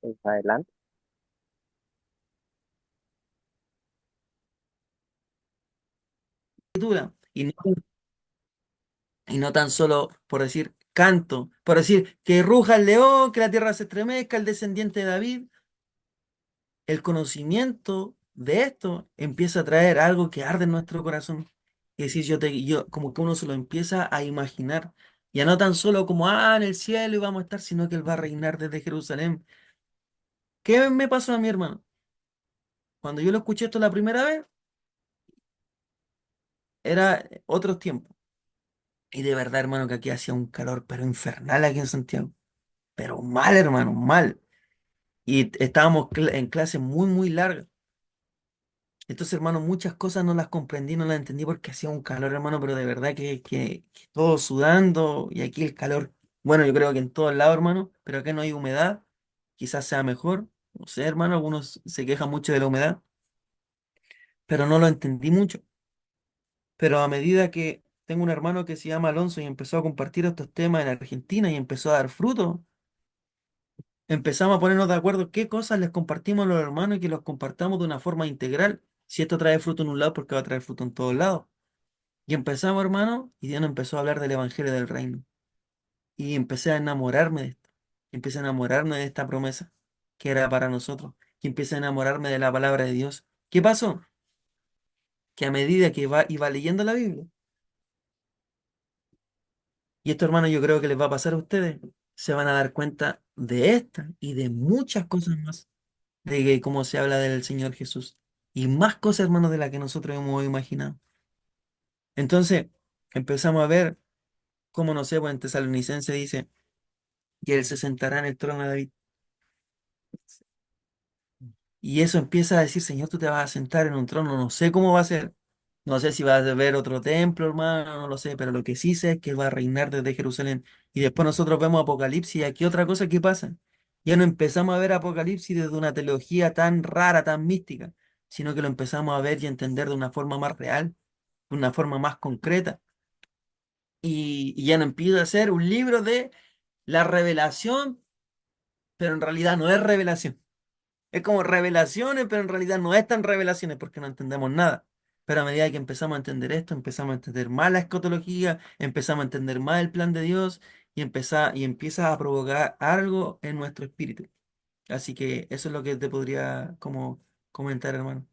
Pues, adelante. Escritura. Y no tan solo por decir canto, por decir que ruja el león, que la tierra se estremezca, el descendiente de David. El conocimiento de esto empieza a traer algo que arde en nuestro corazón. Es decir, como que uno se lo empieza a imaginar. Ya no tan solo como, en el cielo y vamos a estar, sino que Él va a reinar desde Jerusalén. ¿Qué me pasó a mi hermano? Cuando yo lo escuché esto la primera vez, era otros tiempos. Y de verdad, hermano, que aquí hacía un calor, pero infernal aquí en Santiago. Pero mal, hermano, mal. Y estábamos en clases muy, muy largas. Entonces, hermano, muchas cosas no las comprendí, no las entendí porque hacía un calor, hermano, pero de verdad que todo sudando y aquí el calor, bueno, yo creo que en todos lados, hermano, pero acá no hay humedad, quizás sea mejor, no sé, hermano, algunos se quejan mucho de la humedad, pero no lo entendí mucho. Pero a medida que tengo un hermano que se llama Alonso y empezó a compartir estos temas en Argentina y empezó a dar fruto, empezamos a ponernos de acuerdo qué cosas les compartimos a los hermanos y que los compartamos de una forma integral. Si esto trae fruto en un lado, porque va a traer fruto en todos lados. Y empezamos, hermano, y Dios nos empezó a hablar del Evangelio del Reino. Y empecé a enamorarme de esto. Empecé a enamorarme de esta promesa que era para nosotros. Y empecé a enamorarme de la palabra de Dios. ¿Qué pasó? Que a medida que iba leyendo la Biblia, y esto, hermano, yo creo que les va a pasar a ustedes, se van a dar cuenta de esta y de muchas cosas más, de cómo se habla del Señor Jesús. Y más cosas, hermano, de las que nosotros hemos imaginado. Entonces, empezamos a ver cómo, no sé, pues en Tesalonicense dice que Él se sentará en el trono de David. Y eso empieza a decir, Señor, tú te vas a sentar en un trono, no sé cómo va a ser. No sé si vas a ver otro templo, hermano, no lo sé, pero lo que sí sé es que Él va a reinar desde Jerusalén. Y después nosotros vemos Apocalipsis y aquí otra cosa que pasa. Ya no empezamos a ver Apocalipsis desde una teología tan rara, tan mística, sino que lo empezamos a ver y a entender de una forma más real, de una forma más concreta. Y ya no empieza a ser un libro de la revelación, pero en realidad no es revelación. Es como revelaciones, pero en realidad no es tan revelaciones porque no entendemos nada. Pero a medida que empezamos a entender esto, empezamos a entender más la escatología, empezamos a entender más el plan de Dios y empieza a provocar algo en nuestro espíritu. Así que eso es lo que te podría como comentar, hermano.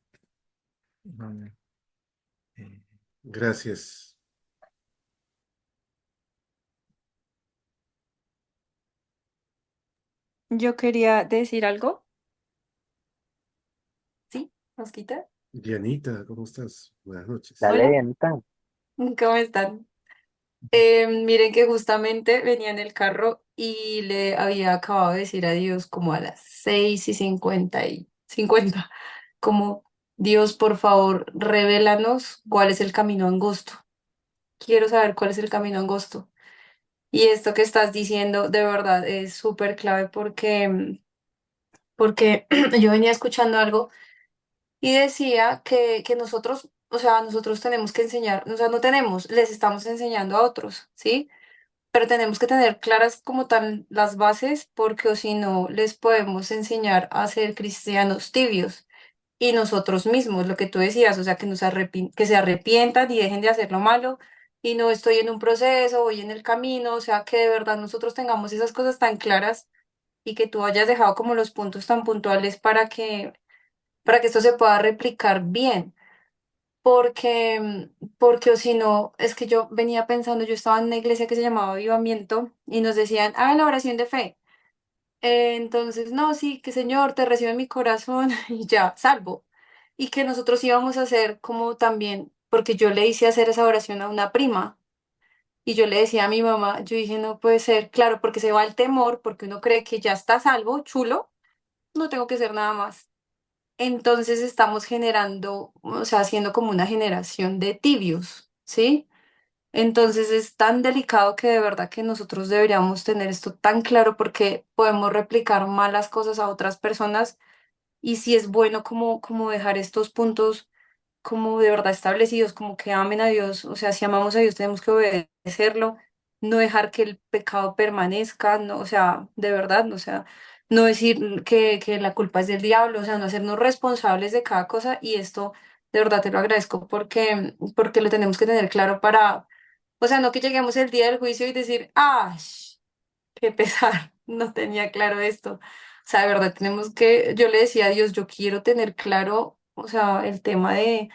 Mm, eh, Gracias. Yo quería decir algo. ¿Sí? ¿Mosquita? Dianita, ¿cómo estás? Buenas noches. Dale, Hola, Dianita. ¿cómo están? Miren que justamente venía en el carro y le había acabado de decir adiós como a las 6:50, como Dios, por favor, revélanos cuál es el camino angosto. Quiero saber cuál es el camino angosto. Y esto que estás diciendo de verdad es súper clave porque yo venía escuchando algo y decía que nosotros, o sea, nosotros tenemos que enseñar, o sea, no tenemos, les estamos enseñando a otros, ¿sí? Pero tenemos que tener claras como tal las bases porque o si no les podemos enseñar a ser cristianos tibios y nosotros mismos, lo que tú decías, o sea, que se arrepientan y dejen de hacer lo malo y no estoy en un proceso, voy en el camino, o sea, que de verdad nosotros tengamos esas cosas tan claras y que tú hayas dejado como los puntos tan puntuales para que esto se pueda replicar bien. Porque o si no, es que yo venía pensando, yo estaba en una iglesia que se llamaba Avivamiento y nos decían, la oración de fe. Entonces, no, sí, que Señor, te recibe en mi corazón y ya, salvo. Y que nosotros íbamos a hacer como también, porque yo le hice hacer esa oración a una prima y yo le decía a mi mamá, yo dije, no puede ser, claro, porque se va el temor, porque uno cree que ya está salvo, chulo, no tengo que hacer nada más. Entonces estamos generando, o sea, haciendo como una generación de tibios, ¿sí? Entonces es tan delicado que de verdad que nosotros deberíamos tener esto tan claro porque podemos replicar malas cosas a otras personas y si es bueno como dejar estos puntos como de verdad establecidos, como que amen a Dios, o sea, si amamos a Dios tenemos que obedecerlo, no dejar que el pecado permanezca, no, o sea, de verdad, o sea. no decir que la culpa es del diablo, o sea, no hacernos responsables de cada cosa y esto de verdad te lo agradezco porque lo tenemos que tener claro para, o sea, no que lleguemos el día del juicio y decir, ¡ah! Qué pesar, no tenía claro esto. O sea, de verdad tenemos que, yo le decía a Dios, yo quiero tener claro, o sea, el tema de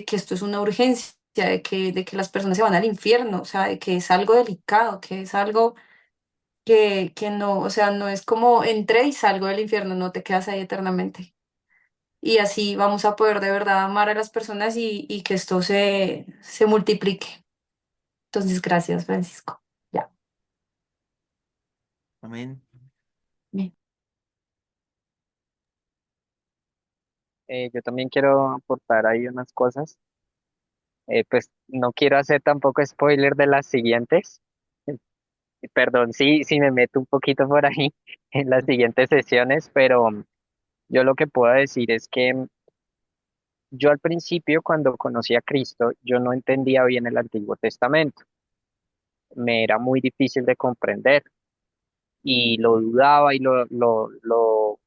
que esto es una urgencia, de que las personas se van al infierno, o sea, de que es algo delicado, que es algo que no, o sea, no es como entré y salgo del infierno, no te quedas ahí eternamente. Y así vamos a poder de verdad amar a las personas y que esto se multiplique. Entonces, gracias, Francisco. Ya. Amén. Bien. Yo también quiero aportar ahí unas cosas. Pues no quiero hacer tampoco spoiler de las siguientes. Perdón, sí, sí me meto un poquito por ahí en las siguientes sesiones, pero yo lo que puedo decir es que yo al principio, cuando conocí a Cristo, yo no entendía bien el Antiguo Testamento. Me era muy difícil de comprender y lo dudaba y lo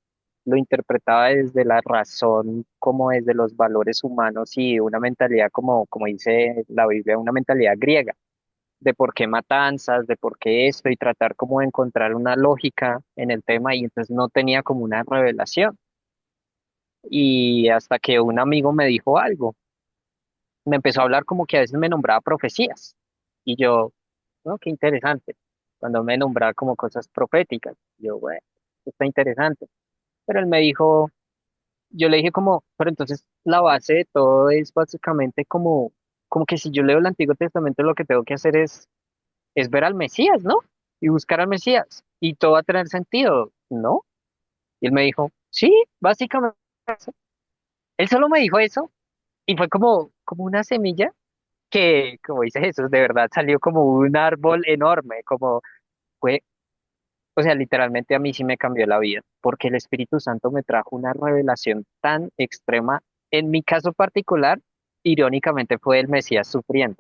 interpretaba desde la razón, como desde los valores humanos y una mentalidad, como dice la Biblia, una mentalidad griega, de por qué matanzas, de por qué esto, y tratar como de encontrar una lógica en el tema, y entonces no tenía como una revelación. Y hasta que un amigo me dijo algo, me empezó a hablar como que a veces me nombraba profecías, y yo, no, qué interesante, cuando me nombraba como cosas proféticas, yo, bueno, está interesante. Pero él me dijo, yo le dije como, pero entonces la base de todo es básicamente como que si yo leo el Antiguo Testamento lo que tengo que hacer es ver al Mesías, ¿no? Y buscar al Mesías. Y todo va a tener sentido, ¿no? Y él me dijo, sí, básicamente eso. Él solo me dijo eso y fue como una semilla que, como dice Jesús, de verdad salió como un árbol enorme, como fue, o sea, literalmente a mí sí me cambió la vida, porque el Espíritu Santo me trajo una revelación tan extrema. En mi caso particular, irónicamente fue el Mesías sufriendo.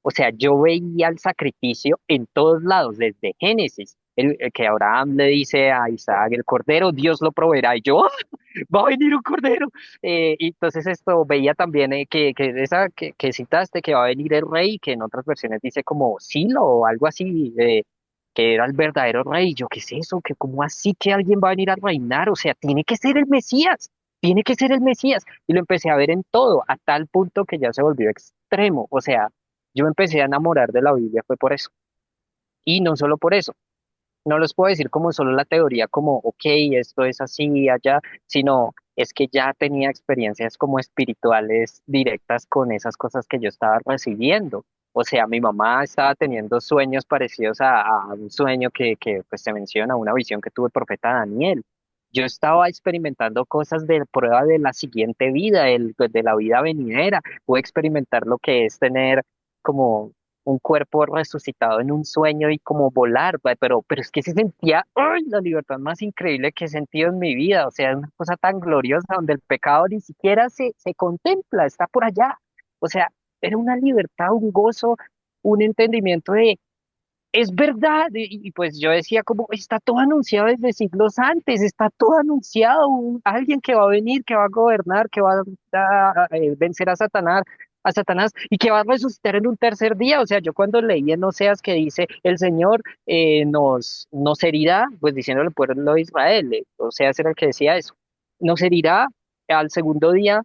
O sea, yo veía el sacrificio en todos lados, desde Génesis, el que Abraham le dice a Isaac, el cordero, Dios lo proveerá, y yo, ¡ah! Va a venir un cordero. Y entonces esto veía también que esa que citaste, que va a venir el rey, que en otras versiones dice como Silo o algo así, que era el verdadero rey. Yo, ¿qué es eso? ¿Que cómo así que alguien va a venir a reinar? O sea, tiene que ser el Mesías. Tiene que ser el Mesías. Y lo empecé a ver en todo, a tal punto que ya se volvió extremo. O sea, yo me empecé a enamorar de la Biblia, fue por eso. Y no solo por eso. No les puedo decir como solo la teoría, como, ok, esto es así, allá, sino es que ya tenía experiencias como espirituales directas con esas cosas que yo estaba recibiendo. O sea, mi mamá estaba teniendo sueños parecidos a un sueño que pues se menciona, una visión que tuvo el profeta Daniel. Yo estaba experimentando cosas de prueba de la siguiente vida, de la vida venidera. Pude experimentar lo que es tener como un cuerpo resucitado en un sueño y como volar, pero es que se sentía ¡ay! La libertad más increíble que he sentido en mi vida, o sea, es una cosa tan gloriosa donde el pecado ni siquiera se contempla, está por allá, o sea, era una libertad, un gozo, un entendimiento de, es verdad, y pues yo decía como, está todo anunciado desde siglos antes, está todo anunciado, alguien que va a venir, que va a gobernar, que va a vencer a Satanás y que va a resucitar en un tercer día. O sea, yo cuando leí en Oseas que dice, el Señor nos herirá, pues diciéndole al pueblo de Israel, Oseas era el que decía eso, nos herirá al segundo día,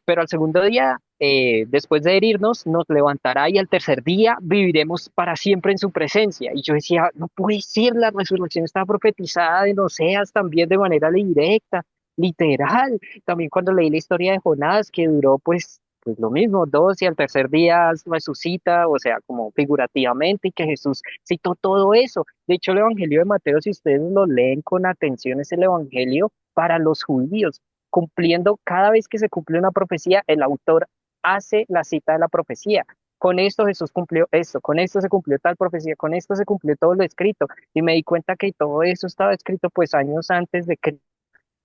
pero al segundo día, después de herirnos, nos levantará y al tercer día viviremos para siempre en su presencia. Y yo decía, no puede ser, la resurrección está profetizada en Oseas también de manera directa, literal. También cuando leí la historia de Jonás, que duró pues lo mismo, dos, y al tercer día resucita, o sea, como figurativamente, y que Jesús citó todo eso. De hecho, el Evangelio de Mateo, si ustedes lo leen con atención, es el Evangelio para los judíos cumpliendo, cada vez que se cumple una profecía, el autor hace la cita de la profecía. Con esto Jesús cumplió esto, con esto se cumplió tal profecía, con esto se cumplió todo lo escrito. Y me di cuenta que todo eso estaba escrito pues años antes de Cristo.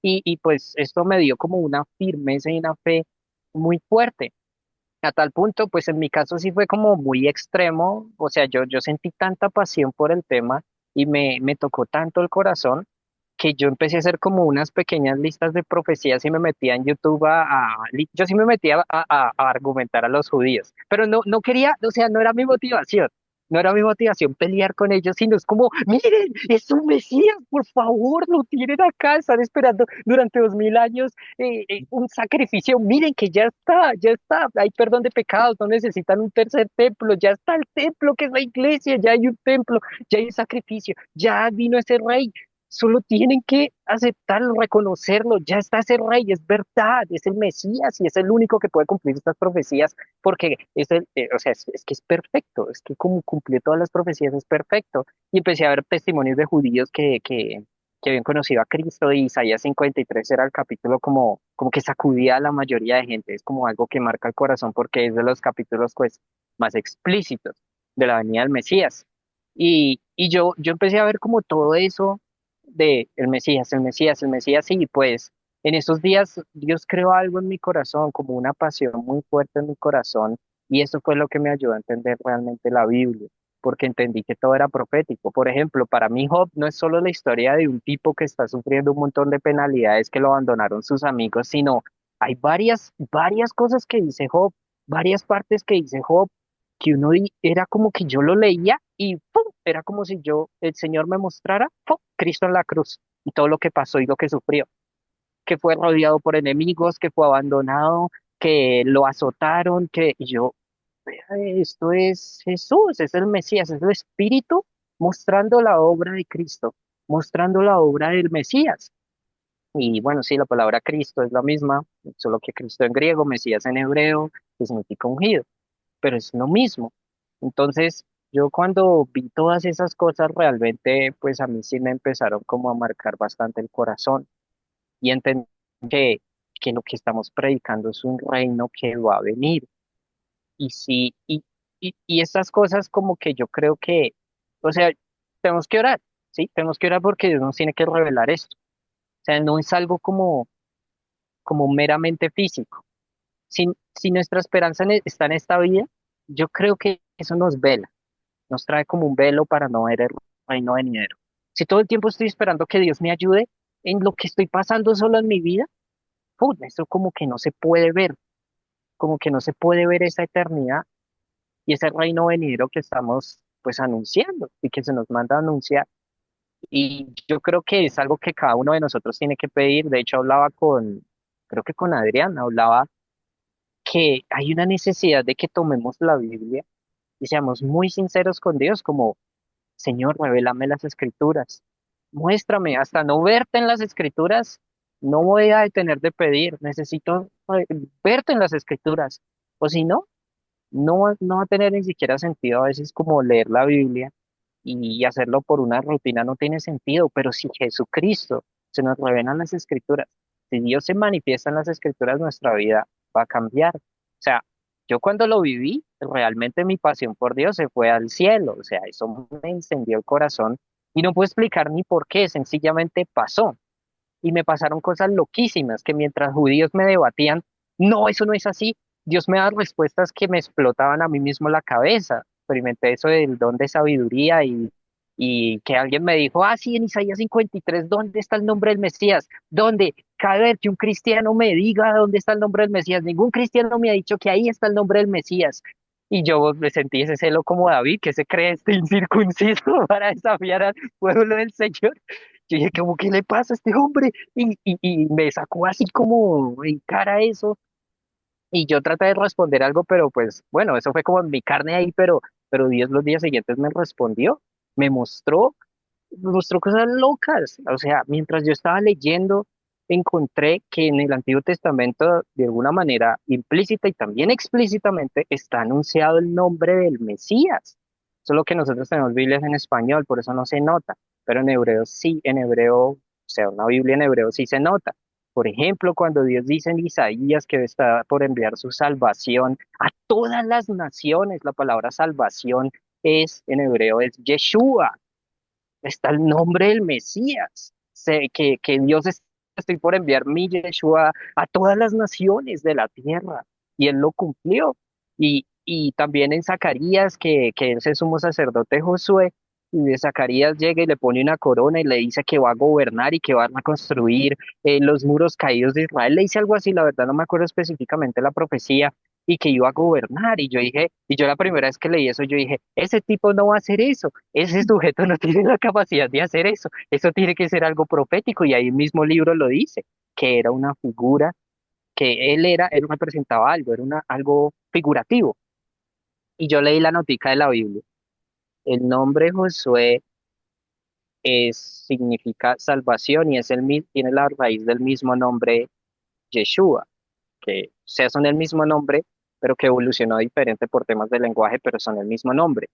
Y pues esto me dio como una firmeza y una fe muy fuerte. A tal punto, pues en mi caso sí fue como muy extremo, o sea, yo sentí tanta pasión por el tema y me tocó tanto el corazón que yo empecé a hacer como unas pequeñas listas de profecías y me metía en YouTube yo sí me metía a argumentar a los judíos, pero no quería, o sea, no era mi motivación. No era mi motivación pelear con ellos, sino es como, miren, es un Mesías, por favor, lo tienen acá, están esperando durante 2000 años un sacrificio, miren que ya está, hay perdón de pecados, no necesitan un tercer templo, ya está el templo que es la iglesia, ya hay un templo, ya hay un sacrificio, ya vino ese rey, solo tienen que aceptarlo, reconocerlo, ya está ese rey, es verdad, es el Mesías y es el único que puede cumplir estas profecías porque o sea, es que es perfecto, es que como cumplió todas las profecías es perfecto. Y empecé a ver testimonios de judíos que habían conocido a Cristo y Isaías 53 era el capítulo como que sacudía a la mayoría de gente, es como algo que marca el corazón porque es de los capítulos pues más explícitos de la venida del Mesías. Y yo empecé a ver como todo eso de el Mesías, el Mesías, el Mesías, y pues en esos días Dios creó algo en mi corazón, como una pasión muy fuerte en mi corazón, y eso fue lo que me ayudó a entender realmente la Biblia, porque entendí que todo era profético. Por ejemplo, para mí Job no es solo la historia de un tipo que está sufriendo un montón de penalidades que lo abandonaron sus amigos, sino hay varias cosas que dice Job, varias partes que dice Job, que era como que yo lo leía y ¡pum! Era como si el Señor me mostrara, ¡pum! Cristo en la cruz y todo lo que pasó y lo que sufrió, que fue rodeado por enemigos, que fue abandonado, que lo azotaron, y yo, "Vea, esto es Jesús, es el Mesías, es el Espíritu mostrando la obra de Cristo, mostrando la obra del Mesías. Y bueno, sí, la palabra Cristo es la misma, solo que Cristo en griego, Mesías en hebreo, que significa ungido, pero es lo mismo. Entonces, yo cuando vi todas esas cosas, realmente, pues a mí sí me empezaron como a marcar bastante el corazón y entendí que, que lo que estamos predicando es un reino que va a venir. Y sí, y estas cosas como que yo creo que, o sea, tenemos que orar, ¿sí? Tenemos que orar porque Dios nos tiene que revelar esto. O sea, no es algo como meramente físico. Si nuestra esperanza está en esta vida, yo creo que eso nos vela, nos trae como un velo para no ver el reino venidero. Si todo el tiempo estoy esperando que Dios me ayude en lo que estoy pasando solo en mi vida, eso como que no se puede ver, como que no se puede ver esa eternidad y ese reino venidero que estamos pues anunciando y que se nos manda a anunciar. Y yo creo que es algo que cada uno de nosotros tiene que pedir. De hecho, creo que con Adrián, hablaba que hay una necesidad de que tomemos la Biblia y seamos muy sinceros con Dios, como, Señor, revélame las escrituras, muéstrame, hasta no verte en las escrituras, no voy a detener de pedir, necesito verte en las escrituras, o si no, no va a tener ni siquiera sentido a veces como leer la Biblia y hacerlo por una rutina no tiene sentido, pero si Jesucristo se nos revela en las escrituras, si Dios se manifiesta en las escrituras, nuestra vida va a cambiar. O sea, yo cuando lo viví, realmente mi pasión por Dios se fue al cielo, o sea, eso me encendió el corazón y no puedo explicar ni por qué, sencillamente pasó. Y me pasaron cosas loquísimas que mientras judíos me debatían, no, eso no es así, Dios me da respuestas que me explotaban a mí mismo la cabeza. Experimenté eso del don de sabiduría y que alguien me dijo, sí, en Isaías 53, ¿dónde está el nombre del Mesías? ¿Dónde? Cada vez que un cristiano me diga dónde está el nombre del Mesías, ningún cristiano me ha dicho que ahí está el nombre del Mesías. Y yo me sentí ese celo como David, que se cree este incircunciso para desafiar al pueblo del Señor. Yo dije, como, ¿qué le pasa a este hombre? Y me sacó así como en cara eso. Y yo traté de responder algo, pero pues bueno, eso fue como en mi carne ahí, pero Dios los días siguientes me respondió, me mostró, me mostró cosas locas. O sea, mientras yo estaba leyendo, encontré que en el Antiguo Testamento, de alguna manera implícita y también explícitamente, está anunciado el nombre del Mesías. Solo que nosotros tenemos Biblias en español, por eso no se nota, pero en hebreo sí, en hebreo, o sea, una Biblia en hebreo sí se nota. Por ejemplo, cuando Dios dice en Isaías que está por enviar su salvación a todas las naciones, la palabra salvación en hebreo es Yeshua, está el nombre del Mesías, sé que estoy por enviar mi Yeshua a todas las naciones de la tierra, y él lo cumplió. Y también en Zacarías, que es el sumo sacerdote Josué, Y de Zacarías llega y le pone una corona y le dice que va a gobernar y que va a reconstruir los muros caídos de Israel. Le dice algo así, la verdad no me acuerdo específicamente la profecía, y que iba a gobernar. Y yo dije, y yo la primera vez que leí eso, yo dije, ese tipo no va a hacer eso, ese sujeto no tiene la capacidad de hacer eso tiene que ser algo profético. Y ahí el mismo libro lo dice, que era una figura, que él representaba algo, era algo figurativo. Y yo leí la notica de la Biblia. El nombre Josué significa salvación y tiene la raíz del mismo nombre Yeshua, que o sea, son el mismo nombre, pero que evolucionó diferente por temas de lenguaje, pero son el mismo nombre.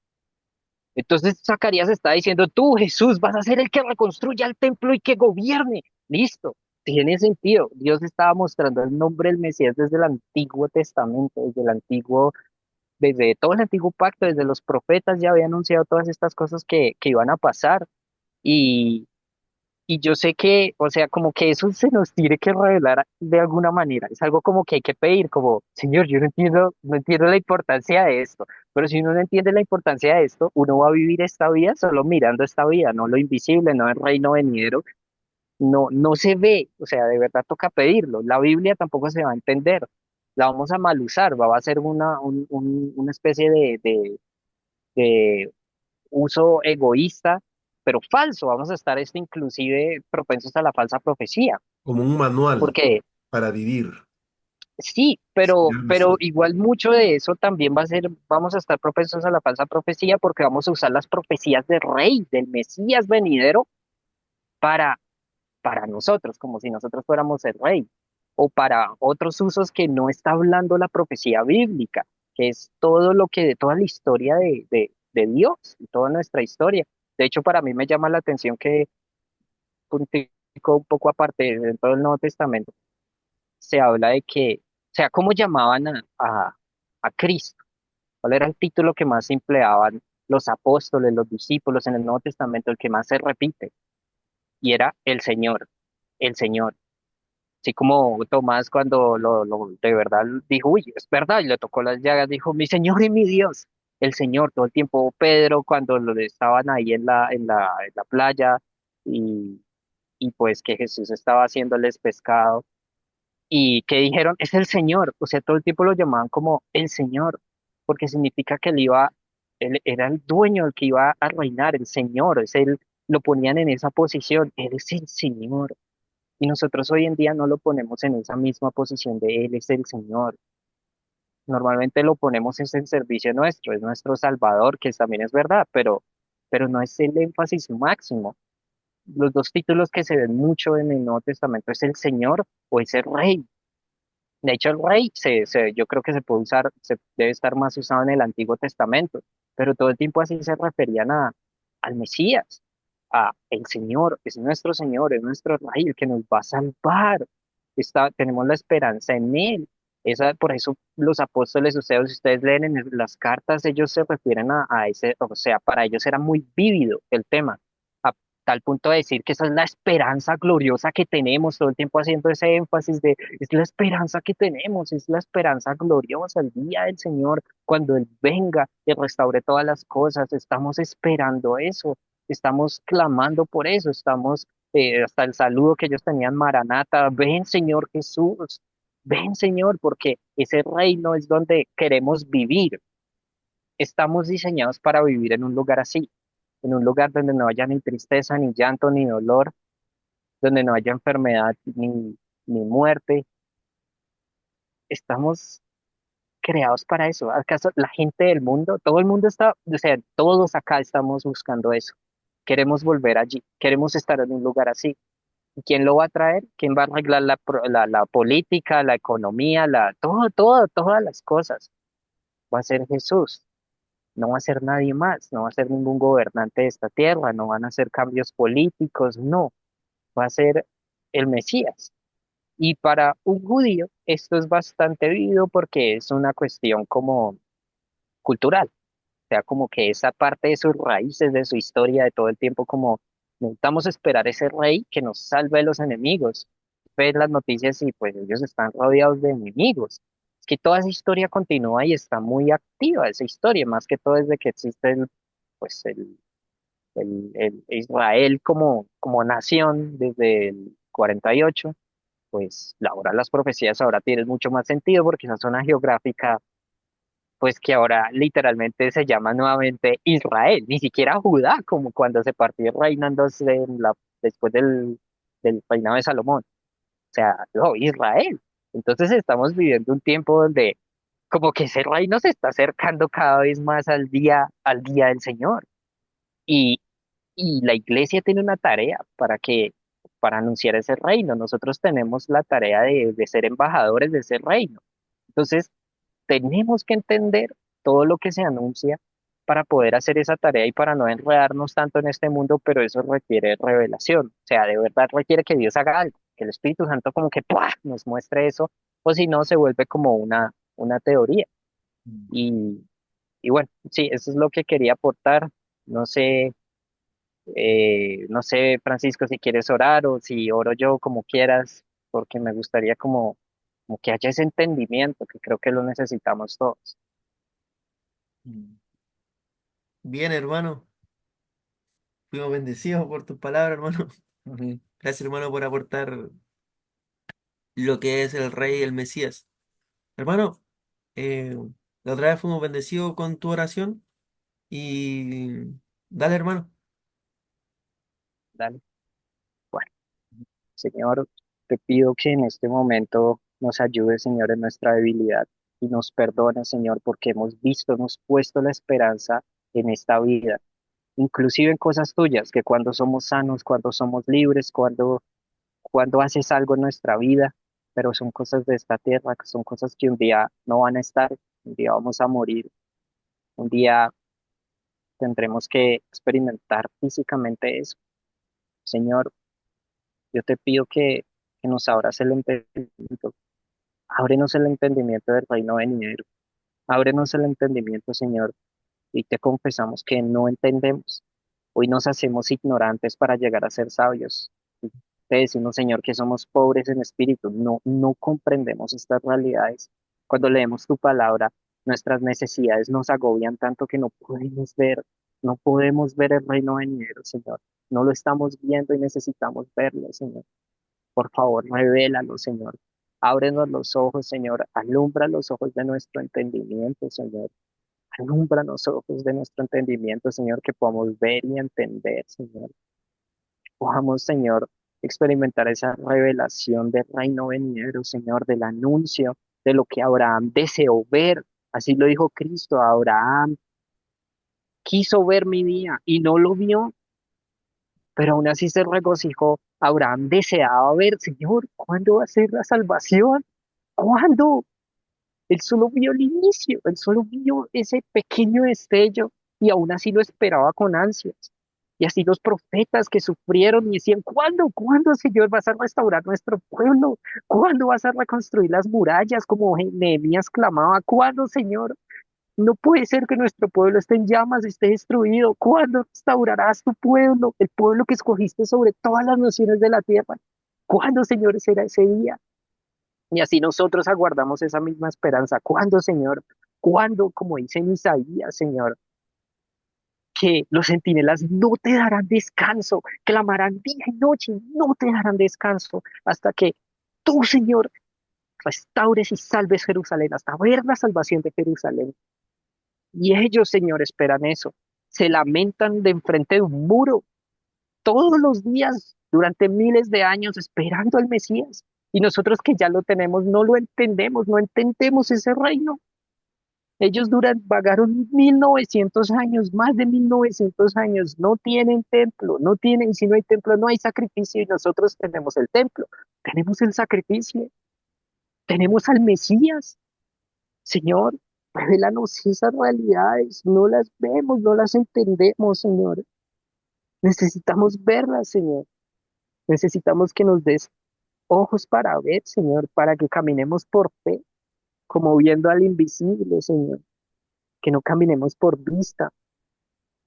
Entonces Zacarías está diciendo, tú Jesús vas a ser el que reconstruya el templo y que gobierne. Listo, tiene sentido. Dios estaba mostrando el nombre del Mesías desde el Antiguo Testamento, desde todo el Antiguo Pacto, desde los profetas ya había anunciado todas estas cosas que iban a pasar. Y, y yo sé que, o sea, como que eso se nos tiene que revelar de alguna manera. Es algo como que hay que pedir, como, Señor, yo no entiendo la importancia de esto. Pero si uno no entiende la importancia de esto, uno va a vivir esta vida solo mirando esta vida, no lo invisible, no el reino venidero. No se ve, o sea, de verdad toca pedirlo. La Biblia tampoco se va a entender. La vamos a mal usar, va a ser una especie de uso egoísta, pero falso. Vamos a estar inclusive propensos a la falsa profecía, como un manual porque para vivir. sí, Señor pero Mesías. igual mucho de eso también vamos a estar propensos a la falsa profecía porque vamos a usar las profecías del rey, del Mesías venidero para, para nosotros, como si nosotros fuéramos el rey, o para otros usos que no está hablando la profecía bíblica, que es todo toda la historia de Dios y toda nuestra historia. De hecho, para mí me llama la atención que puntico un poco aparte dentro del Nuevo Testamento se habla de que, o sea, cómo llamaban a Cristo, cuál era el título que más empleaban los apóstoles, los discípulos en el Nuevo Testamento, el que más se repite, y era el Señor. Así como Tomás cuando de verdad dijo, uy, es verdad, y le tocó las llagas, dijo, mi Señor y mi Dios, el Señor, todo el tiempo Pedro cuando estaban ahí en la playa y, y pues que Jesús estaba haciéndoles pescado y que dijeron, es el Señor, o sea, todo el tiempo lo llamaban como el Señor, porque significa que él era el dueño, el que iba a reinar, el Señor, lo ponían en esa posición, Él es el Señor. Y nosotros hoy en día no lo ponemos en esa misma posición de Él es el Señor. Normalmente lo ponemos en servicio nuestro, es nuestro Salvador, que también es verdad, pero no es el énfasis máximo. Los dos títulos que se ven mucho en el Nuevo Testamento es el Señor o es el Rey. De hecho, el rey yo creo que se puede usar, se debe estar más usado en el Antiguo Testamento, pero todo el tiempo así se referían al Mesías, a el Señor, es nuestro Señor, es nuestro rey, el que nos va a salvar. Tenemos la esperanza en Él. Por eso los apóstoles, si ustedes leen en las cartas, ellos se refieren a ese, o sea, para ellos era muy vívido el tema tal punto de decir que esa es la esperanza gloriosa que tenemos, todo el tiempo haciendo ese énfasis de, es la esperanza que tenemos, es la esperanza gloriosa, el día del Señor, cuando Él venga y restaure todas las cosas, estamos esperando eso, estamos clamando por eso, hasta el saludo que ellos tenían, Maranata, ven Señor Jesús, ven Señor, porque ese reino es donde queremos vivir. Estamos diseñados para vivir en un lugar así, en un lugar donde no haya ni tristeza, ni llanto, ni dolor, donde no haya enfermedad, ni muerte. Estamos creados para eso. ¿Acaso la gente del mundo, todo el mundo está, o sea, todos acá estamos buscando eso? Queremos volver allí, queremos estar en un lugar así. ¿Y quién lo va a traer? ¿Quién va a arreglar la política, la economía, todas las cosas? Va a ser Jesús. No va a ser nadie más, no va a ser ningún gobernante de esta tierra, no van a ser cambios políticos, no, va a ser el Mesías. Y para un judío esto es bastante vivo porque es una cuestión como cultural, o sea, como que esa parte de sus raíces, de su historia, de todo el tiempo, como necesitamos esperar ese rey que nos salve de los enemigos. Ves las noticias y pues ellos están rodeados de enemigos. Es que toda esa historia continúa y está muy activa esa historia, más que todo desde que existe pues Israel como nación desde el 48, pues ahora las profecías ahora tienen mucho más sentido porque esa zona geográfica, pues que ahora literalmente se llama nuevamente Israel, ni siquiera Judá, como cuando se partió reinándose después del reinado de Salomón. O sea, no, Israel. Entonces estamos viviendo un tiempo donde como que ese reino se está acercando cada vez más al día del Señor. Y, y la iglesia tiene una tarea para anunciar ese reino. Nosotros tenemos la tarea de ser embajadores de ese reino. Entonces, tenemos que entender todo lo que se anuncia para poder hacer esa tarea y para no enredarnos tanto en este mundo, pero eso requiere revelación. O sea, de verdad requiere que Dios haga algo, que el Espíritu Santo como que ¡pua! Nos muestre eso, o si no, se vuelve como una teoría. Y, y bueno, sí, eso es lo que quería aportar. No sé, no sé, Francisco, si quieres orar o si oro yo, como quieras, porque me gustaría como que haya ese entendimiento, que creo que lo necesitamos todos. Mm. Bien, hermano. Fuimos bendecidos por tus palabras, hermano. Ujú. Gracias, hermano, por aportar lo que es el Rey y el Mesías. Hermano, eh, la otra vez fuimos bendecidos con tu oración y dale, hermano. Dale. Bueno, Señor, te pido que en este momento nos ayudes, Señor, en nuestra debilidad y nos perdones, Señor, porque hemos puesto la esperanza en esta vida, inclusive en cosas tuyas, que cuando somos sanos, cuando somos libres, cuando haces algo en nuestra vida, pero son cosas de esta tierra, que son cosas que un día no van a estar, un día vamos a morir, un día tendremos que experimentar físicamente eso. Señor, yo te pido que nos abras el entendimiento. Ábrenos el entendimiento del reino venidero. Ábrenos el entendimiento, Señor, y te confesamos que no entendemos. Hoy nos hacemos ignorantes para llegar a ser sabios. Y te decimos, Señor, que somos pobres en espíritu. No comprendemos estas realidades. Cuando leemos tu palabra, nuestras necesidades nos agobian tanto que no podemos ver el reino venidero, Señor. No lo estamos viendo y necesitamos verlo, Señor. Por favor, revélalo, Señor. Ábrenos los ojos, Señor. Alumbra los ojos de nuestro entendimiento, Señor. Alumbra los ojos de nuestro entendimiento, Señor, que podamos ver y entender, Señor. Podamos, Señor, experimentar esa revelación del reino venidero, Señor, del anuncio de lo que Abraham deseó ver. Así lo dijo Cristo. Abraham quiso ver mi día y no lo vio, pero aún así se regocijó. Abraham deseaba ver, Señor, ¿cuándo va a ser la salvación? ¿Cuándo? Él solo vio el inicio, él solo vio ese pequeño destello y aún así lo esperaba con ansias. Y así los profetas que sufrieron y decían, ¿cuándo, Señor, vas a restaurar nuestro pueblo? ¿Cuándo vas a reconstruir las murallas como Nehemías clamaba? ¿Cuándo, Señor? No puede ser que nuestro pueblo esté en llamas, esté destruido. ¿Cuándo restaurarás tu pueblo, el pueblo que escogiste sobre todas las naciones de la tierra? ¿Cuándo, Señor, será ese día? Y así nosotros aguardamos esa misma esperanza. ¿Cuándo, Señor? ¿Cuándo, como dice en Isaías, Señor, que los centinelas no te darán descanso, clamarán día y noche, no te darán descanso, hasta que tú, Señor, restaures y salves Jerusalén, hasta ver la salvación de Jerusalén? Y ellos, Señor, esperan eso. Se lamentan de enfrente de un muro todos los días durante miles de años esperando al Mesías. Y nosotros que ya lo tenemos, no lo entendemos, no entendemos ese reino. Ellos vagaron 1900 años, más de 1900 años, no tienen templo, no tienen, y si no hay templo, no hay sacrificio, y nosotros tenemos el templo, tenemos el sacrificio, tenemos al Mesías. Señor, revélanos esas realidades, no las vemos, no las entendemos, Señor. Necesitamos verlas, Señor. Necesitamos que nos des ojos para ver, Señor, para que caminemos por fe, como viendo al invisible, Señor. Que no caminemos por vista,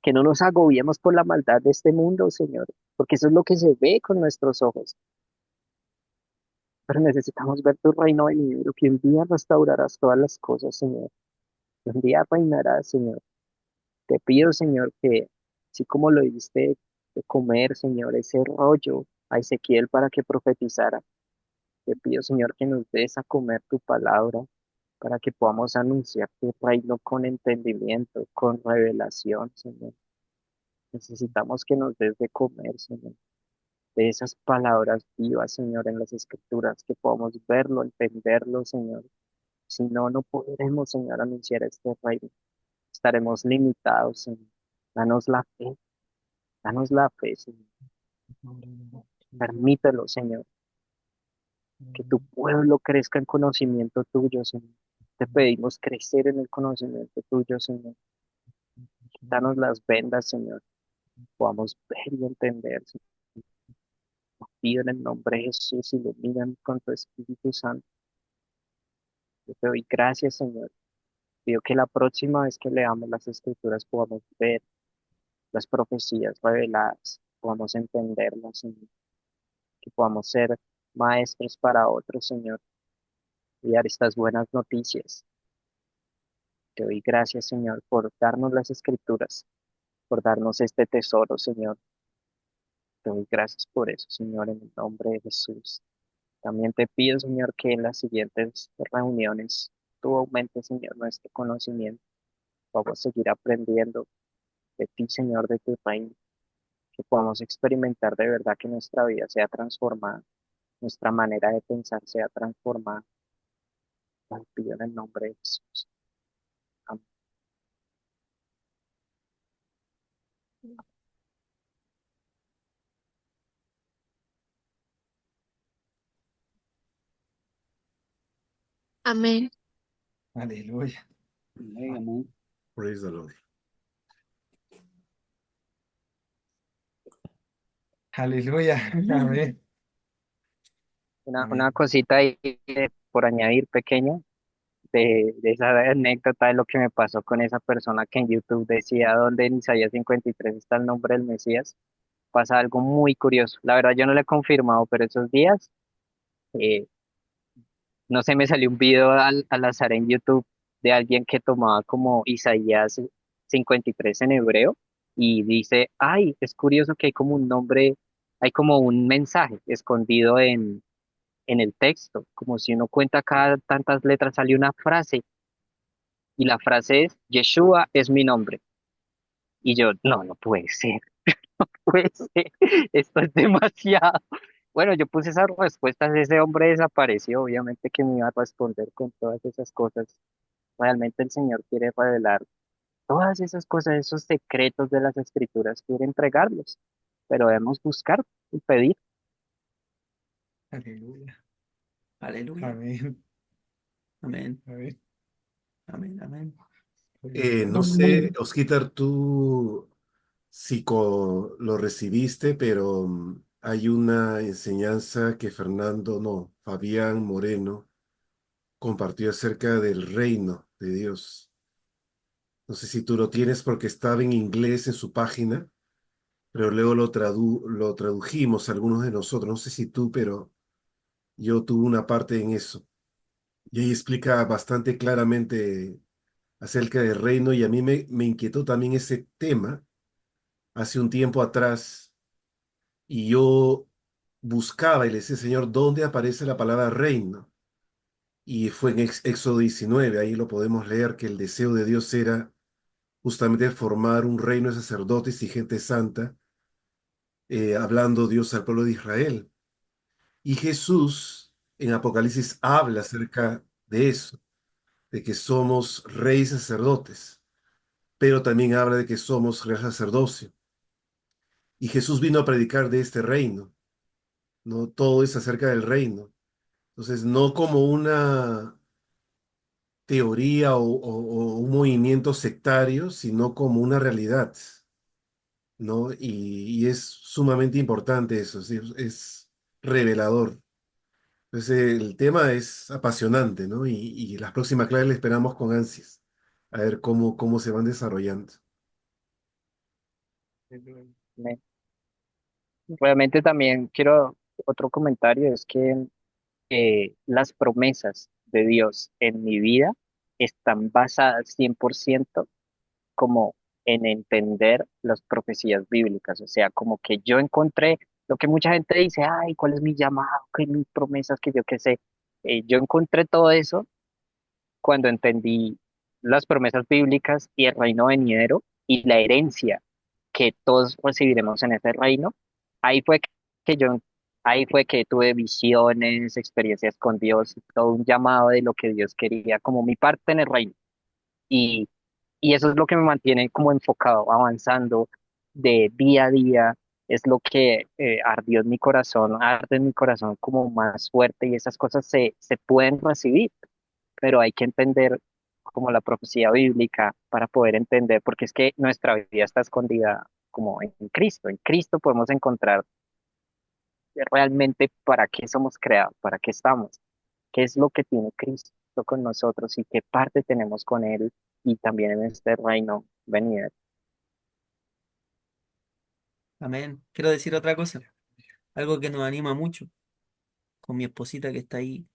que no nos agobiemos por la maldad de este mundo, Señor, porque eso es lo que se ve con nuestros ojos. Pero necesitamos ver tu reino venidero, que un día restaurarás todas las cosas, Señor. Que un día reinarás, Señor. Te pido, Señor, que así como lo diste de comer, Señor, ese rollo a Ezequiel para que profetizara. Te pido, Señor, que nos des a comer tu palabra para que podamos anunciar tu reino con entendimiento, con revelación, Señor. Necesitamos que nos des de comer, Señor, de esas palabras vivas, Señor, en las escrituras, que podamos verlo, entenderlo, Señor. Si no, no podremos, Señor, anunciar este reino. Estaremos limitados, Señor. Danos la fe, Señor. Permítelo, Señor, que tu pueblo crezca en conocimiento tuyo, Señor. Te pedimos crecer en el conocimiento tuyo, Señor. Danos las vendas, Señor. Podamos ver y entender, Señor. Pido en el nombre de Jesús, ilumínanos con tu Espíritu Santo. Yo te doy gracias, Señor. Pido que la próxima vez que leamos las Escrituras podamos ver las profecías reveladas, podamos entenderlas, Señor. Que podamos ser maestros para otros, Señor, y dar estas buenas noticias. Te doy gracias, Señor, por darnos las Escrituras, por darnos este tesoro, Señor. Te doy gracias por eso, Señor, en el nombre de Jesús. También te pido, Señor, que en las siguientes reuniones tú aumentes, Señor, nuestro conocimiento. Vamos a seguir aprendiendo de ti, Señor, de tu reino, que podamos experimentar de verdad que nuestra vida sea transformada, nuestra manera de pensar sea transformada. Te pido en el nombre de Jesús. Amén. Amén. Aleluya. Amén, amén. Praise the Lord. Aleluya. Amén. Una Amén. cosita ahí por añadir pequeña de esa anécdota de lo que me pasó con esa persona que en YouTube decía dónde en Isaías 53 está el nombre del Mesías. Pasa algo muy curioso. La verdad yo no lo he confirmado, pero esos días, eh, no sé, me salió un video al azar en YouTube de alguien que tomaba como Isaías 53 en hebreo y dice, ay, es curioso que hay como un nombre, hay como un mensaje escondido en el texto, como si uno cuenta cada tantas letras sale una frase y la frase es, Yeshua es mi nombre. Y yo, no, no puede ser, puede ser, esto es demasiado. Bueno, yo puse esas respuestas, ese hombre desapareció, obviamente que me iba a responder con todas esas cosas. Realmente el Señor quiere revelar todas esas cosas, esos secretos de las escrituras, quiere entregarlos, pero debemos buscar y pedir. Aleluya. Aleluya. Amén. Amén. Amén. Amén. Amén. No sé, Osquitar, tú lo recibiste, pero hay una enseñanza que Fernando, no, Fabián Moreno compartió acerca del reino de Dios. No sé si tú lo tienes porque estaba en inglés en su página, pero luego lo tradujimos algunos de nosotros. No sé si tú, pero yo tuve una parte en eso. Y ahí explica bastante claramente acerca del reino y a mí me inquietó también ese tema hace un tiempo atrás y yo buscaba y le decía, Señor, ¿dónde aparece la palabra reino? Y fue en Éxodo 19, ahí lo podemos leer, que el deseo de Dios era justamente formar un reino de sacerdotes y gente santa, hablando Dios al pueblo de Israel. Y Jesús en Apocalipsis habla acerca de eso, de que somos reyes sacerdotes, pero también habla de que somos real sacerdocio. Y Jesús vino a predicar de este reino, ¿no? Todo es acerca del reino. Entonces, no como una teoría o un movimiento sectario, sino como una realidad, ¿no? Y es sumamente importante eso, ¿sí? Es revelador. Entonces, el tema es apasionante, ¿no? Y las próximas clases le esperamos con ansias, a ver cómo se van desarrollando. Me- Realmente también quiero otro comentario, es que las promesas de Dios en mi vida están basadas 100% como en entender las profecías bíblicas. O sea, como que yo encontré lo que mucha gente dice, ay, ¿cuál es mi llamado? ¿Qué mis promesas? Que yo qué sé. Yo encontré todo eso cuando entendí las promesas bíblicas y el reino venidero y la herencia que todos recibiremos en ese reino. Ahí fue que yo, ahí fue que tuve visiones, experiencias con Dios, todo un llamado de lo que Dios quería como mi parte en el reino. Y, y eso es lo que me mantiene como enfocado, avanzando de día a día. Es lo que ardió en mi corazón, arde en mi corazón como más fuerte y esas cosas se pueden recibir, pero hay que entender como la profecía bíblica para poder entender, porque es que nuestra vida está escondida como en Cristo. En Cristo podemos encontrar realmente para qué somos creados, para qué estamos, qué es lo que tiene Cristo con nosotros y qué parte tenemos con Él y también en este reino venidero. Amén. Quiero decir otra cosa, algo que nos anima mucho, con mi esposita que está ahí.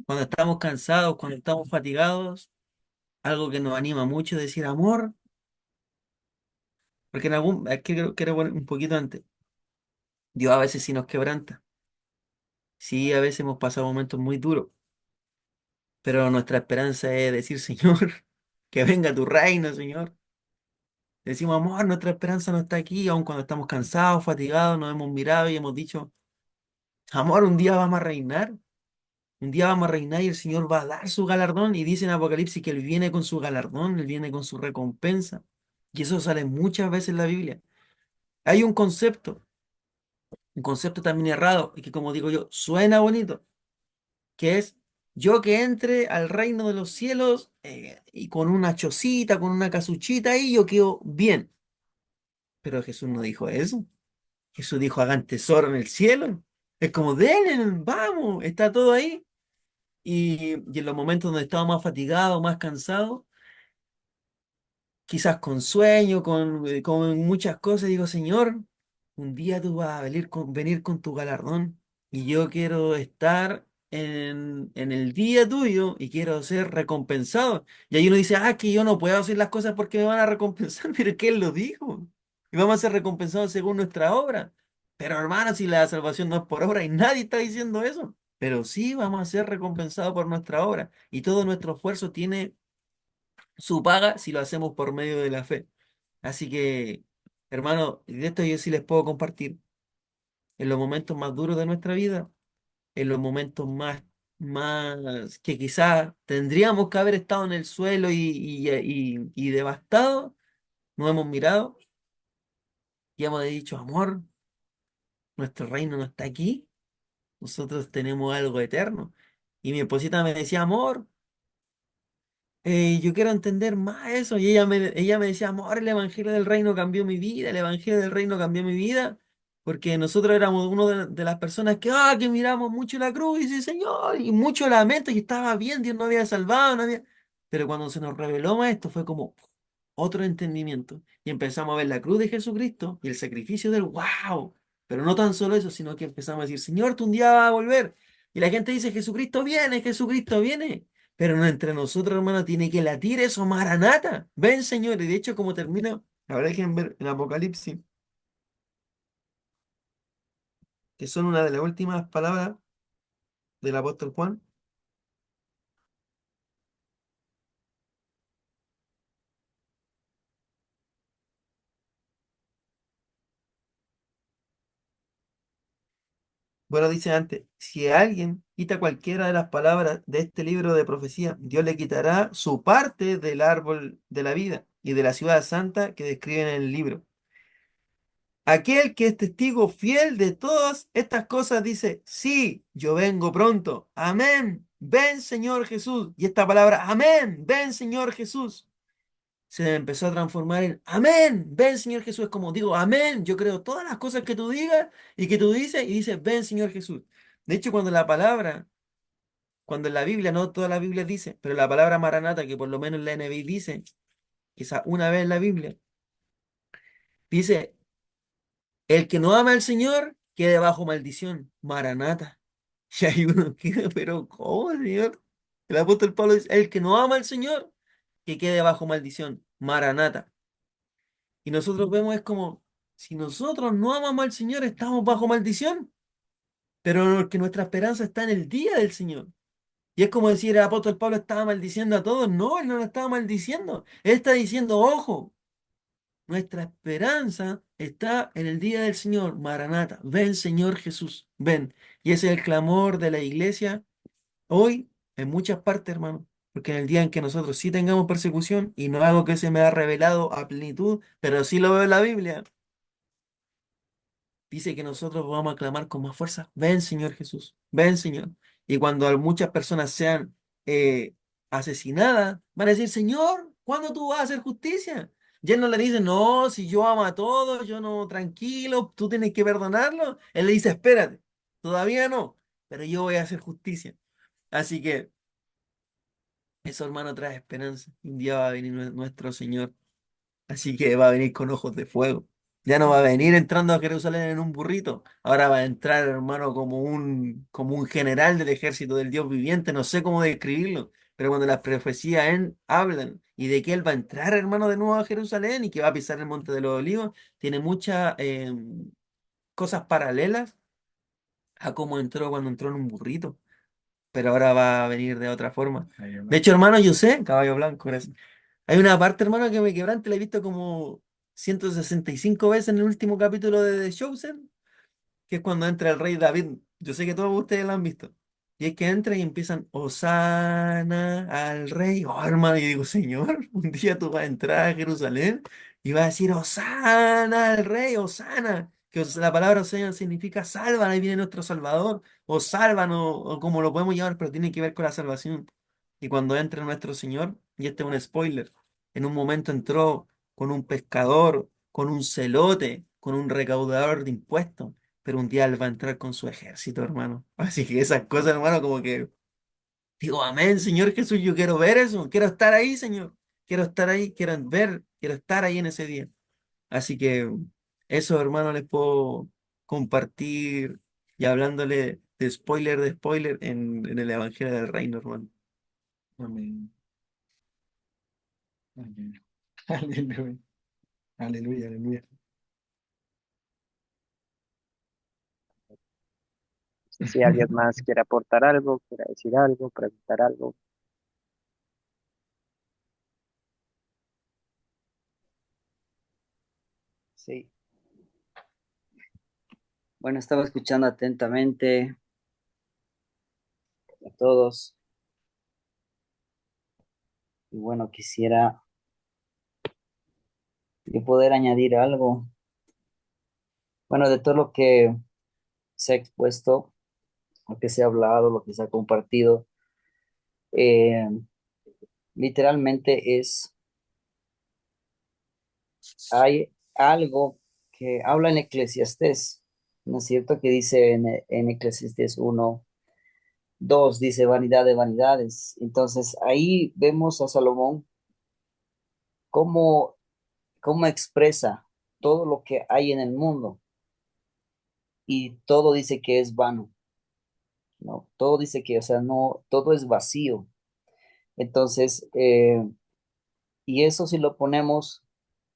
Cuando estamos cansados, cuando estamos fatigados, algo que nos anima mucho es decir amor, porque en algún, aquí quiero poner un poquito antes. Dios a veces sí nos quebranta. Sí, a veces hemos pasado momentos muy duros, pero nuestra esperanza es decir, Señor, que venga tu reino, Señor. Decimos, amor, nuestra esperanza no está aquí, aun cuando estamos cansados, fatigados, nos hemos mirado y hemos dicho, amor, un día vamos a reinar, un día vamos a reinar y el Señor va a dar su galardón. Y dice en Apocalipsis que Él viene con su galardón, Él viene con su recompensa. Y eso sale muchas veces en la Biblia. Hay un concepto también errado, y que como digo yo, suena bonito, que es yo que entre al reino de los cielos y con una chocita, con una casuchita ahí, yo quedo bien. Pero Jesús no dijo eso. Jesús dijo, hagan tesoro en el cielo. Es como, denle, vamos, está todo ahí. Y en los momentos donde estaba más fatigado, más cansado, quizás con sueño, con muchas cosas, digo, Señor, un día tú vas a venir con tu galardón y yo quiero estar en el día tuyo y quiero ser recompensado. Y ahí uno dice, ah, que yo no puedo hacer las cosas porque me van a recompensar, pero es que Él lo dijo. Y vamos a ser recompensados según nuestra obra. Pero hermano, si la salvación no es por obra y nadie está diciendo eso, pero sí vamos a ser recompensados por nuestra obra y todo nuestro esfuerzo tiene su paga si lo hacemos por medio de la fe. Así que, hermano, de esto yo sí les puedo compartir. En los momentos más duros de nuestra vida, en los momentos más que quizás tendríamos que haber estado en el suelo y devastados, nos hemos mirado y hemos dicho, amor, nuestro reino no está aquí, nosotros tenemos algo eterno. Y mi esposita me decía, amor, yo quiero entender más eso. Y ella me decía, amor, el Evangelio del Reino cambió mi vida, el Evangelio del Reino cambió mi vida, porque nosotros éramos uno de las personas que miramos mucho la cruz, y sí, Señor, y mucho lamento, y estaba bien, Dios nos había salvado, no había... Pero cuando se nos reveló más esto, fue como otro entendimiento, y empezamos a ver la cruz de Jesucristo y el sacrificio del wow. Pero no tan solo eso, sino que empezamos a decir, Señor, tú un día vas a volver. Y la gente dice, Jesucristo viene, Jesucristo viene. Pero no entre nosotros, hermano, tiene que latir eso, Maranata. Ven, Señor. Y de hecho, como termina, ahora dejen ver en Apocalipsis, que son una de las últimas palabras del apóstol Juan. Bueno, dice antes, si alguien quita cualquiera de las palabras de este libro de profecía, Dios le quitará su parte del árbol de la vida y de la ciudad santa que describen en el libro. Aquel que es testigo fiel de todas estas cosas dice, sí, yo vengo pronto. Amén. Ven, Señor Jesús. Y esta palabra, amén, ven, Señor Jesús, se empezó a transformar en, amén, ven, Señor Jesús. Es como digo, amén, yo creo todas las cosas que tú digas y que tú dices y dices, ven, Señor Jesús. De hecho, cuando en la Biblia, no toda la Biblia dice, pero la palabra Maranata, que por lo menos en la NBI dice, quizá una vez en la Biblia, dice, el que no ama al Señor quede bajo maldición. Maranata. Y hay uno que, pero ¿cómo, Señor? El apóstol Pablo dice, el que no ama al Señor, que quede bajo maldición. Maranata. Y nosotros vemos es como, si nosotros no amamos al Señor, estamos bajo maldición, pero que nuestra esperanza está en el día del Señor. Y es como decir, el apóstol Pablo estaba maldiciendo a todos. No, él no lo estaba maldiciendo. Él está diciendo, ojo, nuestra esperanza está en el día del Señor. Maranata, ven Señor Jesús, ven. Y ese es el clamor de la iglesia hoy en muchas partes, hermano. Porque en el día en que nosotros sí tengamos persecución, y no es algo que se me ha revelado a plenitud, pero sí lo veo en la Biblia, dice que nosotros vamos a clamar con más fuerza, ven Señor Jesús, ven Señor. Y cuando muchas personas sean asesinadas, van a decir, Señor, ¿cuándo tú vas a hacer justicia? Y él no le dice, no, si yo amo a todos, yo no, tranquilo, tú tienes que perdonarlo. Él le dice, espérate, todavía no, pero yo voy a hacer justicia. Así que eso, hermano, trae esperanza. Un día va a venir nuestro Señor. Así que va a venir con ojos de fuego. Ya no va a venir entrando a Jerusalén en un burrito. Ahora va a entrar, hermano, como un general del ejército del Dios viviente. No sé cómo describirlo. Pero cuando las profecías hablan y de que Él va a entrar, hermano, de nuevo a Jerusalén y que va a pisar el Monte de los Olivos, tiene muchas cosas paralelas a cómo entró cuando entró en un burrito. Pero ahora va a venir de otra forma. De hecho, hermano, yo sé, caballo blanco, gracias. Hay una parte, hermano, que me quebrante, la he visto como 165 veces en el último capítulo de The Chosen, que es cuando entra el rey David. Yo sé que todos ustedes lo han visto. Y es que entra y empiezan, Hosana al rey. Oh, hermano, y digo, Señor, un día tú vas a entrar a Jerusalén y vas a decir, Hosana al rey, Hosana. La palabra Hosana significa salva, ahí viene nuestro Salvador, o sálvanos, o como lo podemos llamar, pero tiene que ver con la salvación. Y cuando entra nuestro Señor, y este es un spoiler, en un momento entró con un pescador, con un celote, con un recaudador de impuestos, pero un día él va a entrar con su ejército, hermano. Así que esas cosas, hermano, como que digo, amén, Señor Jesús, yo quiero ver eso, quiero estar ahí, Señor. Quiero estar ahí, quiero ver, quiero estar ahí en ese día. Así que eso, hermano, les puedo compartir y hablándole de spoiler en el Evangelio del Reino, hermano. Amén. Amén. Aleluya. Aleluya, aleluya. No sé si alguien más quiere aportar algo, quiere decir algo, preguntar algo. Sí, bueno, estaba escuchando atentamente a todos y bueno, quisiera yo poder añadir algo. Bueno, de todo lo que se ha expuesto, lo que se ha hablado, lo que se ha compartido, eh, literalmente hay algo que habla en Eclesiastés, ¿no es cierto? Que dice en Eclesiastés 1:2 dice vanidad de vanidades. Entonces ahí vemos a Salomón cómo, cómo expresa todo lo que hay en el mundo y todo dice que es vano, ¿no? Todo dice que, o sea, no, todo es vacío. Entonces, y eso si lo ponemos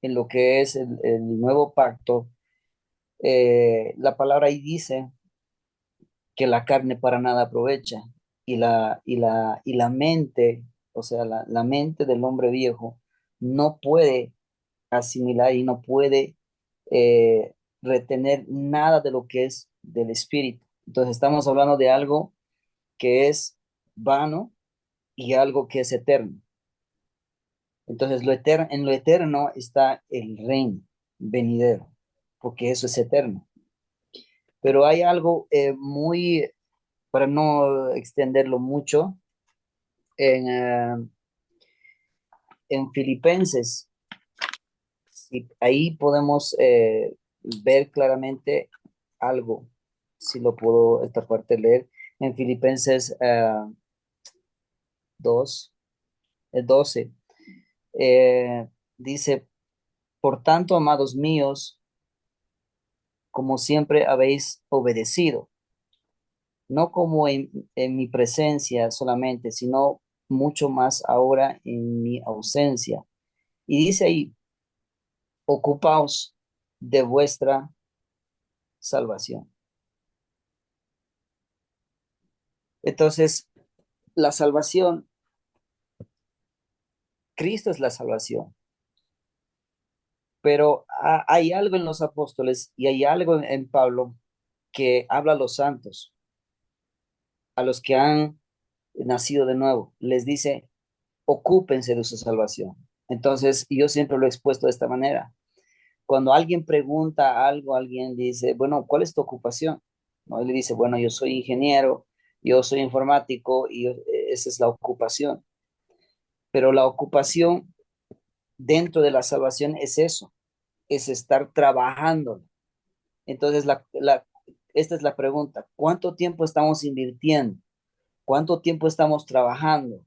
en lo que es el nuevo pacto, la palabra ahí dice que la carne para nada aprovecha y la mente, o sea, la mente del hombre viejo no puede asimilar y no puede retener nada de lo que es del espíritu. Entonces estamos hablando de algo que es vano y algo que es eterno. Entonces en lo eterno está el reino venidero, porque eso es eterno. Pero hay algo muy, para no extenderlo mucho, en, eh, en Filipenses, y ahí podemos ver claramente algo, si lo puedo esta parte leer, en Filipenses 2, 12, dice, por tanto, amados míos, como siempre habéis obedecido, no como en mi presencia solamente, sino mucho más ahora en mi ausencia. Y dice ahí, ocupaos de vuestra salvación. Entonces, la salvación, Cristo es la salvación, pero hay algo en los apóstoles y hay algo en Pablo que habla a los santos, a los que han nacido de nuevo. Les dice, ocúpense de su salvación. Entonces, yo siempre lo he expuesto de esta manera. Cuando alguien pregunta algo, alguien dice, bueno, ¿cuál es tu ocupación? ¿No? Él le dice, bueno, yo soy ingeniero, yo soy informático y esa es la ocupación. Pero la ocupación dentro de la salvación es eso, es estar trabajando. Entonces, esta es la pregunta, ¿cuánto tiempo estamos invirtiendo? ¿Cuánto tiempo estamos trabajando?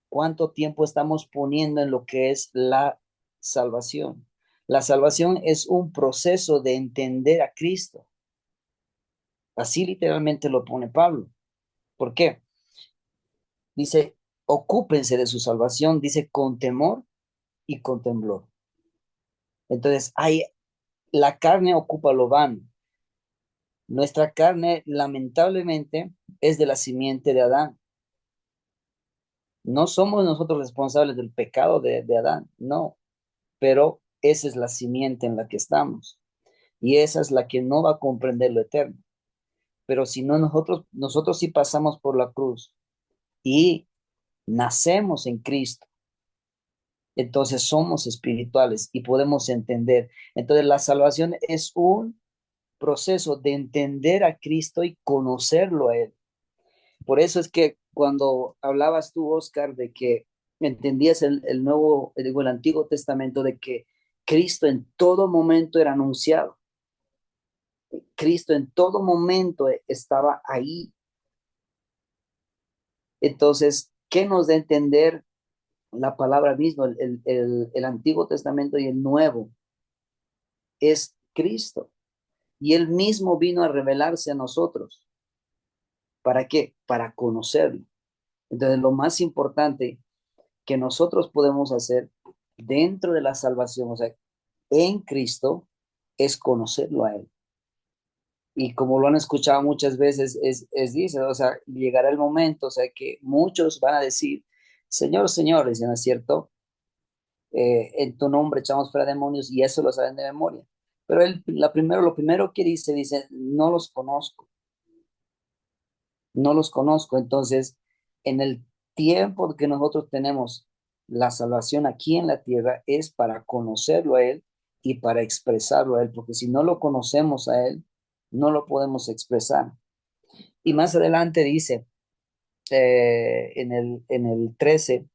¿Cuánto tiempo estamos poniendo en lo que es la salvación? La salvación es un proceso de entender a Cristo. Así literalmente lo pone Pablo. ¿Por qué? Dice, ocúpense de su salvación, dice con temor y con temblor. Entonces, la carne ocupa lo vano. Nuestra carne, lamentablemente, es de la simiente de Adán. No somos nosotros responsables del pecado de Adán, no, pero esa es la simiente en la que estamos y esa es la que no va a comprender lo eterno. Pero si no, nosotros sí pasamos por la cruz y nacemos en Cristo, entonces somos espirituales y podemos entender. Entonces la salvación es un proceso de entender a Cristo y conocerlo a Él. Por eso es que cuando hablabas tú, Oscar, de que entendías el Antiguo Testamento, de que Cristo en todo momento era anunciado. Cristo en todo momento estaba ahí. Entonces, ¿qué nos da a entender la palabra misma, el Antiguo Testamento y el Nuevo? Es Cristo. Y Él mismo vino a revelarse a nosotros. ¿Para qué? Para conocerlo. Entonces, lo más importante que nosotros podemos hacer dentro de la salvación, o sea, en Cristo, es conocerlo a Él. Y como lo han escuchado muchas veces, dice, o sea, llegará el momento, o sea, que muchos van a decir, Señor, Señor, dicen, ¿no es cierto? En tu nombre echamos fuera demonios y eso lo saben de memoria. Pero lo primero que dice, no los conozco, no los conozco. Entonces, en el tiempo que nosotros tenemos la salvación aquí en la tierra es para conocerlo a Él y para expresarlo a Él, porque si no lo conocemos a Él, no lo podemos expresar. Y más adelante dice, en el 13,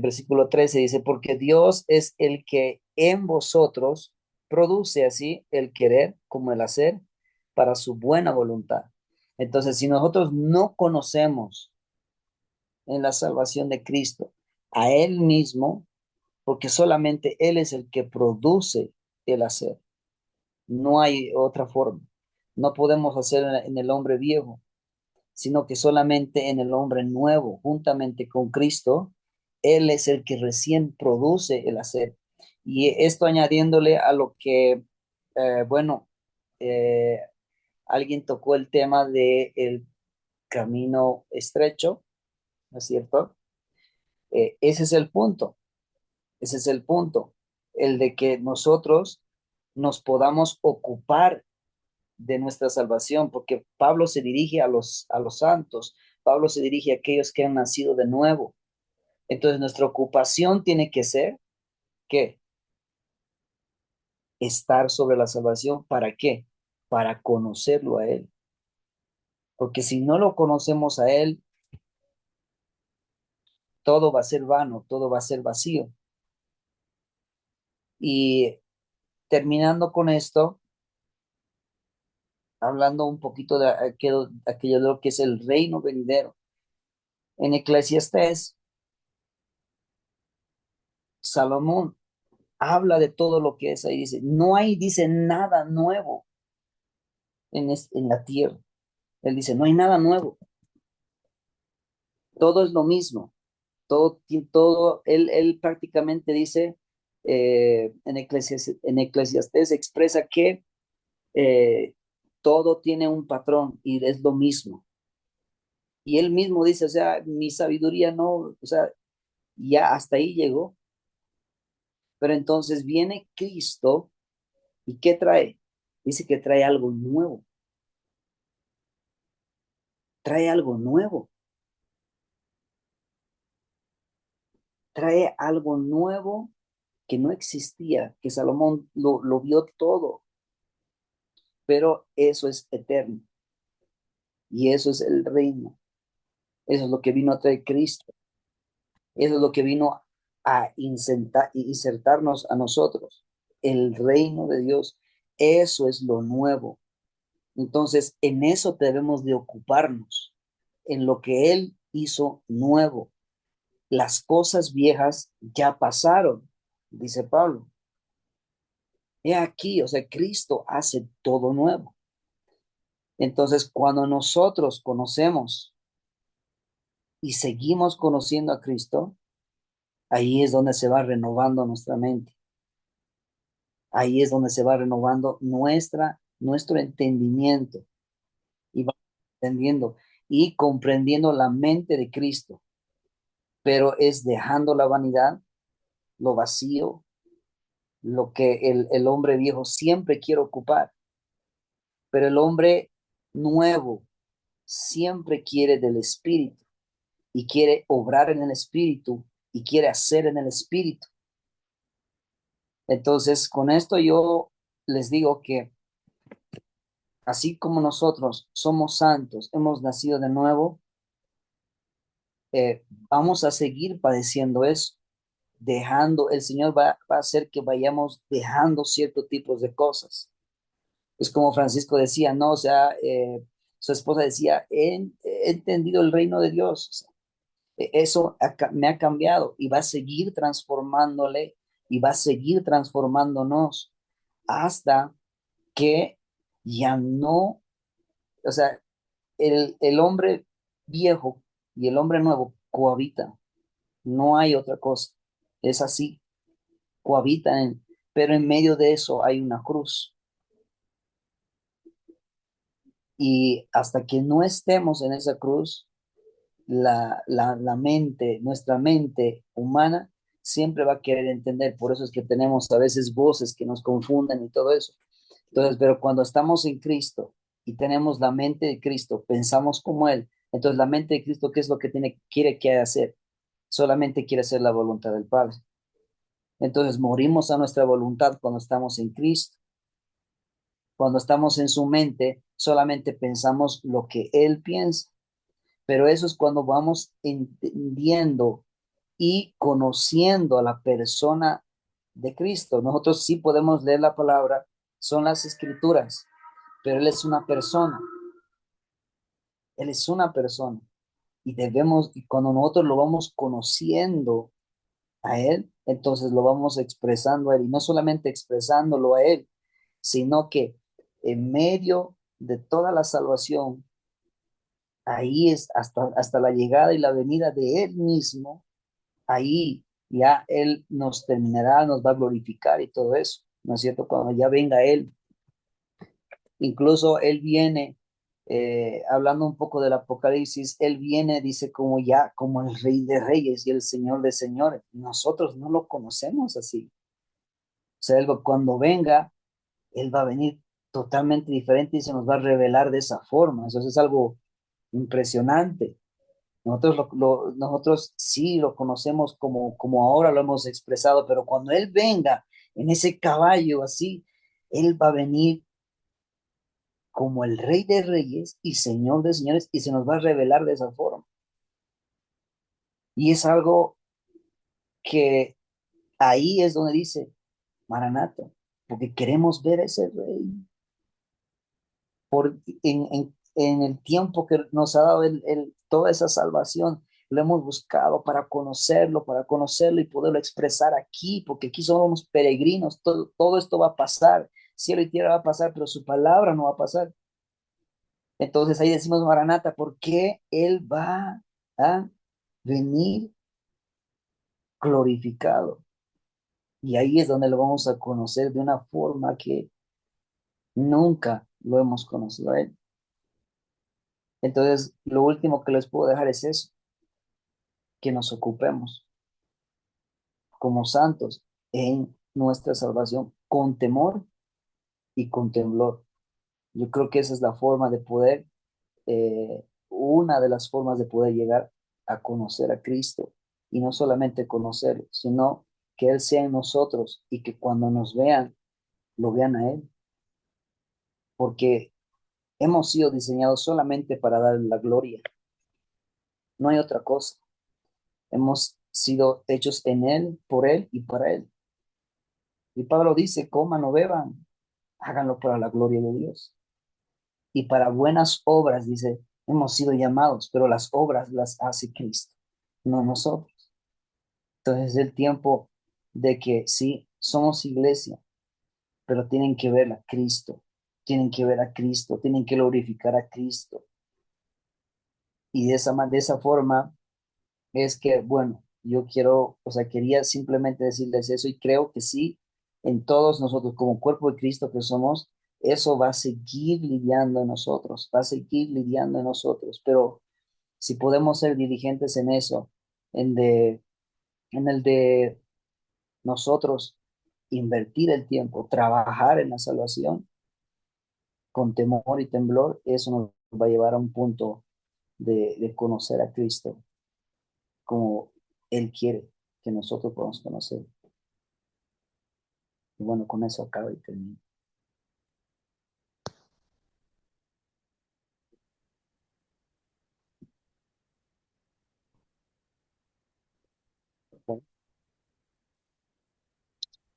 versículo 13 dice, porque Dios es el que en vosotros produce así el querer como el hacer para su buena voluntad. Entonces, si nosotros no conocemos en la salvación de Cristo a Él mismo, porque solamente Él es el que produce el hacer, no hay otra forma. No podemos hacer en el hombre viejo, sino que solamente en el hombre nuevo, juntamente con Cristo, Él es el que recién produce el hacer. Y esto añadiéndole a lo que, bueno, eh, alguien tocó el tema de el camino estrecho, ¿no es cierto? Ese es el punto, ese es el punto, el de que nosotros nos podamos ocupar de nuestra salvación, porque Pablo se dirige a los santos, Pablo se dirige a aquellos que han nacido de nuevo. Entonces, nuestra ocupación tiene que ser que estar sobre la salvación. ¿Para qué? Para conocerlo a Él. Porque si no lo conocemos a Él, todo va a ser vano, todo va a ser vacío. Y terminando con esto, hablando un poquito de aquello de lo que es el reino venidero. En Eclesiastés, Salomón habla de todo lo que es ahí. Dice, no hay, dice, nada nuevo en la tierra. Él dice, no hay nada nuevo, todo es lo mismo, todo, él prácticamente dice, en Eclesiastés expresa que eh, todo tiene un patrón y es lo mismo. Y él mismo dice, o sea, mi sabiduría no, o sea, ya hasta ahí llegó. Pero entonces viene Cristo y ¿qué trae? Dice que trae algo nuevo, trae algo nuevo que no existía, que Salomón lo vio todo, pero eso es eterno y eso es el reino. Eso es lo que vino a traer Cristo. Eso es lo que vino a insertarnos a nosotros. El reino de Dios. Eso es lo nuevo. Entonces, en eso debemos de ocuparnos, en lo que Él hizo nuevo. Las cosas viejas ya pasaron, dice Pablo. He aquí, o sea, Cristo hace todo nuevo. Entonces, cuando nosotros conocemos y seguimos conociendo a Cristo, ahí es donde se va renovando nuestra mente. Ahí es donde se va renovando nuestro entendimiento y va entendiendo y comprendiendo la mente de Cristo, pero es dejando la vanidad, lo vacío, lo que el hombre viejo siempre quiere ocupar, pero el hombre nuevo siempre quiere del Espíritu y quiere obrar en el Espíritu y quiere hacer en el Espíritu. Entonces, con esto yo les digo que así como nosotros somos santos, hemos nacido de nuevo, vamos a seguir padeciendo eso, dejando, el Señor va a hacer que vayamos dejando ciertos tipos de cosas. Es como Francisco decía, ¿no? O sea, su esposa decía, he entendido el reino de Dios. O sea, eso me ha cambiado y va a seguir transformándole y va a seguir transformándonos hasta que ya no, o sea, el hombre viejo y el hombre nuevo cohabitan, no hay otra cosa, es así, cohabitan, pero en medio de eso hay una cruz. Y hasta que no estemos en esa cruz, la mente, nuestra mente humana, siempre va a querer entender. Por eso es que tenemos a veces voces que nos confunden y todo eso. Entonces, pero cuando estamos en Cristo y tenemos la mente de Cristo, pensamos como Él, entonces la mente de Cristo, ¿qué es lo que quiere que hacer? Solamente quiere hacer la voluntad del Padre. Entonces morimos a nuestra voluntad cuando estamos en Cristo. Cuando estamos en su mente, solamente pensamos lo que Él piensa. Pero eso es cuando vamos entendiendo y conociendo a la persona de Cristo. Nosotros sí podemos leer la palabra, son las escrituras, pero Él es una persona. Él es una persona. Y cuando nosotros lo vamos conociendo a Él, entonces lo vamos expresando a Él. Y no solamente expresándolo a Él, sino que en medio de toda la salvación, ahí es hasta la llegada y la venida de Él mismo, ahí ya Él nos terminará, nos va a glorificar y todo eso, ¿no es cierto? Cuando ya venga Él, incluso Él viene, hablando un poco del Apocalipsis, Él viene, dice, como ya, como el Rey de Reyes y el Señor de Señores. Nosotros no lo conocemos así. O sea, cuando venga, Él va a venir totalmente diferente y se nos va a revelar de esa forma. Eso es algo impresionante. Nosotros, nosotros sí lo conocemos como ahora lo hemos expresado, pero cuando Él venga en ese caballo así, Él va a venir como el Rey de Reyes y Señor de Señores y se nos va a revelar de esa forma. Y es algo que ahí es donde dice Maranata, porque queremos ver a ese Rey. En el tiempo que nos ha dado toda esa salvación, lo hemos buscado para conocerlo y poderlo expresar aquí, porque aquí somos peregrinos, todo esto va a pasar, cielo y tierra va a pasar, pero su palabra no va a pasar. Entonces ahí decimos, Maranata, ¿por qué Él va a venir glorificado? Y ahí es donde lo vamos a conocer de una forma que nunca lo hemos conocido a Él. Entonces, lo último que les puedo dejar es eso, que nos ocupemos como santos en nuestra salvación con temor y con temblor. Yo creo que esa es la forma de poder, una de las formas de poder llegar a conocer a Cristo y no solamente conocerlo, sino que Él sea en nosotros y que cuando nos vean, lo vean a Él, porque hemos sido diseñados solamente para dar la gloria, no hay otra cosa. Hemos sido hechos en Él, por Él y para Él. Y Pablo dice, coman o beban, háganlo para la gloria de Dios. Y para buenas obras, dice, hemos sido llamados, pero las obras las hace Cristo, no nosotros. Entonces es el tiempo de que sí, somos iglesia, pero tienen que ver a Cristo, tienen que ver a Cristo, tienen que glorificar a Cristo. Y de esa forma es que, bueno, yo quiero, o sea, quería simplemente decirles eso y creo que sí, en todos nosotros, como cuerpo de Cristo que somos, eso va a seguir lidiando en nosotros, va a seguir lidiando en nosotros, pero si podemos ser diligentes en eso, en, de, en el de nosotros invertir el tiempo, trabajar en la salvación con temor y temblor, eso nos va a llevar a un punto de conocer a Cristo como Él quiere que nosotros podamos conocer. Y bueno, con eso acabo y termino.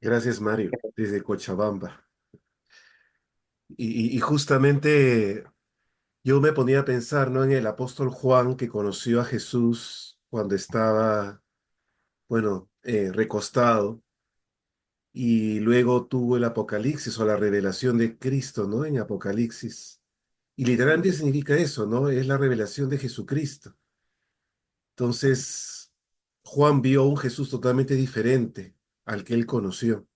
Gracias, Mario, desde Cochabamba. Y justamente yo me ponía a pensar, ¿no? En el apóstol Juan que conoció a Jesús cuando estaba, bueno, recostado y luego tuvo el Apocalipsis o la revelación de Cristo, ¿no? En Apocalipsis. Y literalmente significa eso, ¿no? Es la revelación de Jesucristo. Entonces, Juan vio un Jesús totalmente diferente al que él conoció.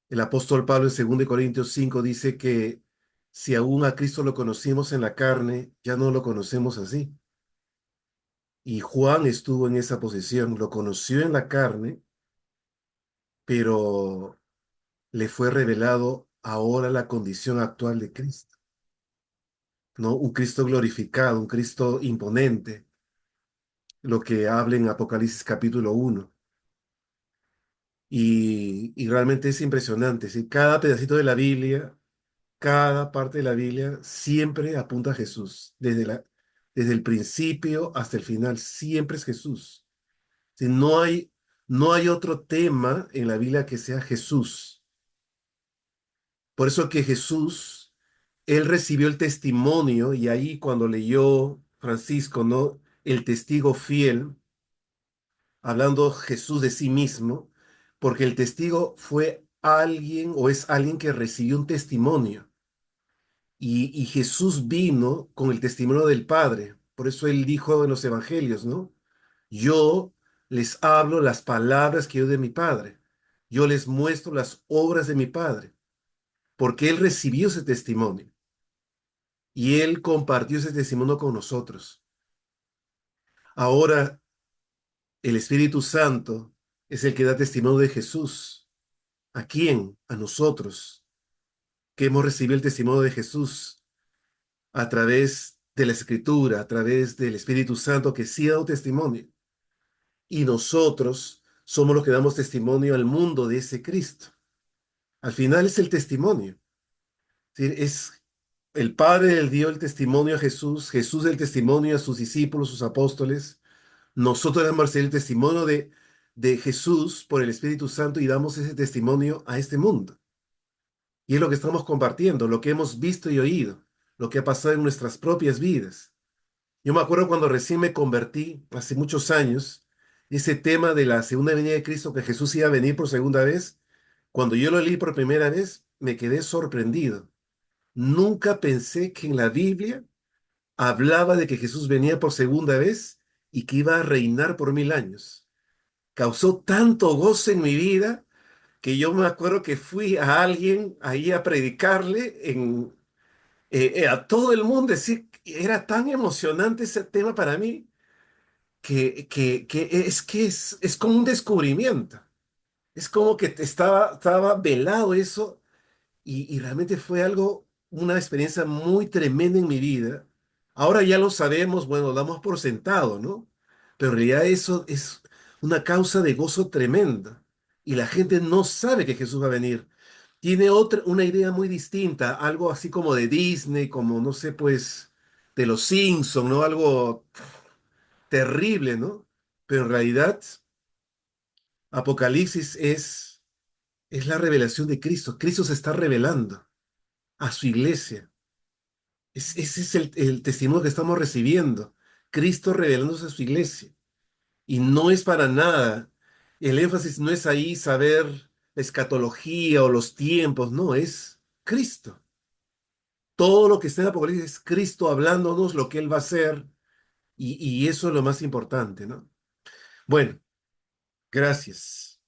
El apóstol Pablo en 2 Corintios 5 dice que si aún a Cristo lo conocimos en la carne, ya no lo conocemos así. Y Juan estuvo en esa posición, lo conoció en la carne, pero le fue revelado ahora la condición actual de Cristo, ¿no? Un Cristo glorificado, un Cristo imponente, lo que habla en Apocalipsis capítulo 1. Y realmente es impresionante, ¿sí? Cada pedacito de la Biblia, cada parte de la Biblia siempre apunta a Jesús, desde el principio hasta el final, siempre es Jesús. ¿Sí? No hay otro tema en la Biblia que sea Jesús. Por eso que Jesús, él recibió el testimonio y ahí cuando leyó Francisco, ¿no? El testigo fiel, hablando Jesús de sí mismo, porque el testigo fue alguien o es alguien que recibió un testimonio. Y Jesús vino con el testimonio del Padre. Por eso él dijo en los evangelios, ¿no? Yo les hablo las palabras que yo de mi Padre. Yo les muestro las obras de mi Padre, porque él recibió ese testimonio y él compartió ese testimonio con nosotros. Ahora el Espíritu Santo es el que da testimonio de Jesús. ¿A quién? A nosotros, que hemos recibido el testimonio de Jesús a través de la Escritura, a través del Espíritu Santo que sí ha dado testimonio. Y nosotros somos los que damos testimonio al mundo de ese Cristo. Al final es el testimonio. ¿Sí? Es el Padre le dio el testimonio a Jesús, Jesús el testimonio a sus discípulos, sus apóstoles. Nosotros damos el testimonio de Jesús por el Espíritu Santo y damos ese testimonio a este mundo. Y es lo que estamos compartiendo, lo que hemos visto y oído, lo que ha pasado en nuestras propias vidas. Yo me acuerdo cuando recién me convertí, hace muchos años, ese tema de la segunda venida de Cristo, que Jesús iba a venir por segunda vez, cuando yo lo leí por primera vez, me quedé sorprendido, Nunca pensé que en la Biblia hablaba de que Jesús venía por segunda vez y que iba a reinar por 1000 años. Causó tanto gozo en mi vida que yo me acuerdo que fui a alguien ahí a predicarle a todo el mundo. Era tan emocionante ese tema para mí que es como un descubrimiento. Es como que estaba velado eso y realmente fue una experiencia muy tremenda en mi vida. Ahora ya lo sabemos, bueno, lo damos por sentado, ¿no? Pero en realidad eso es una causa de gozo tremenda. Y la gente no sabe que Jesús va a venir. Tiene una idea muy distinta, algo así como de Disney, como no sé, pues, de los Simpson, ¿no? Algo terrible, ¿no? Pero en realidad, Apocalipsis es la revelación de Cristo. Cristo se está revelando a su iglesia. Ese es el testimonio que estamos recibiendo. Cristo revelándose a su iglesia. Y no es para nada. El énfasis no es ahí saber la escatología o los tiempos, no, es Cristo. Todo lo que está en Apocalipsis es Cristo hablándonos lo que Él va a hacer y eso es lo más importante, ¿no? Bueno, gracias.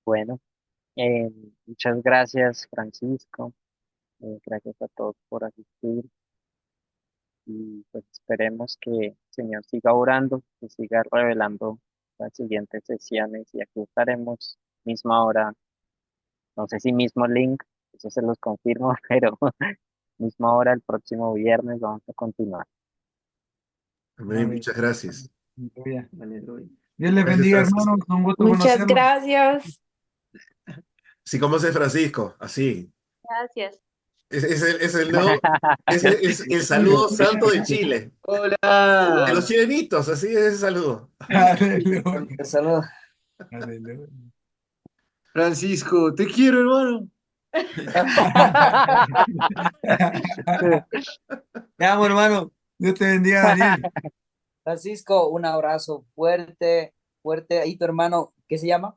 Bueno, eh, muchas gracias, Francisco. Gracias a todos por asistir y pues esperemos que el Señor siga orando, que siga revelando las siguientes sesiones y aquí estaremos misma hora, no sé si mismo link, eso se los confirmo, pero misma hora el próximo viernes vamos a continuar. Amén, Amén. muchas gracias. Aleluya, aleluya. Dios les Gracias, bendiga, hermanos. Francisco. Un gusto Muchas conocerlos. gracias. Sí, ¿cómo es Francisco? Así. Gracias. Es el nuevo, es el saludo santo de Chile. De los Hola. chilenitos, así es el saludo. Aleluya, Saludos. aleluya. Francisco, te quiero, hermano. Te amo, hermano. Dios te bendiga, Daniel. Francisco, un abrazo fuerte, fuerte. Ahí tu hermano, ¿qué se llama?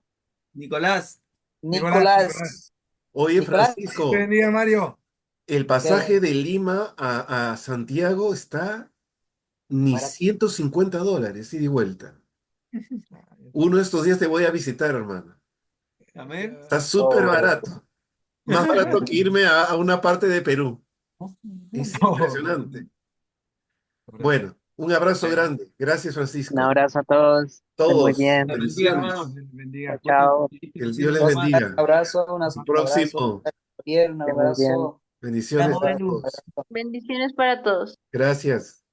Nicolás. Nicolás, Nicolás. Nicolás. Oye, Nicolás, Dios te Francisco, bendiga, Mario. el qué pasaje de Lima a Santiago está ni barato. $150, ida y vuelta. Uno de estos días te voy a visitar, hermano. Amén. Está súper Oh, barato. Más barato que irme a una parte de Perú. Es Oh, impresionante. Bueno, un abrazo grande. Gracias, Un Francisco. abrazo a todos, estén muy Todos, bien, Dios bendiga, hermano. bendiciones. Dios chao, bendiga. chao, Que el Dios les un bendiga. abrazo, un Hasta el abrazo. próximo. Un estén muy bien. abrazo. Bendiciones a Bendiciones. todos. Bendiciones para todos. Gracias.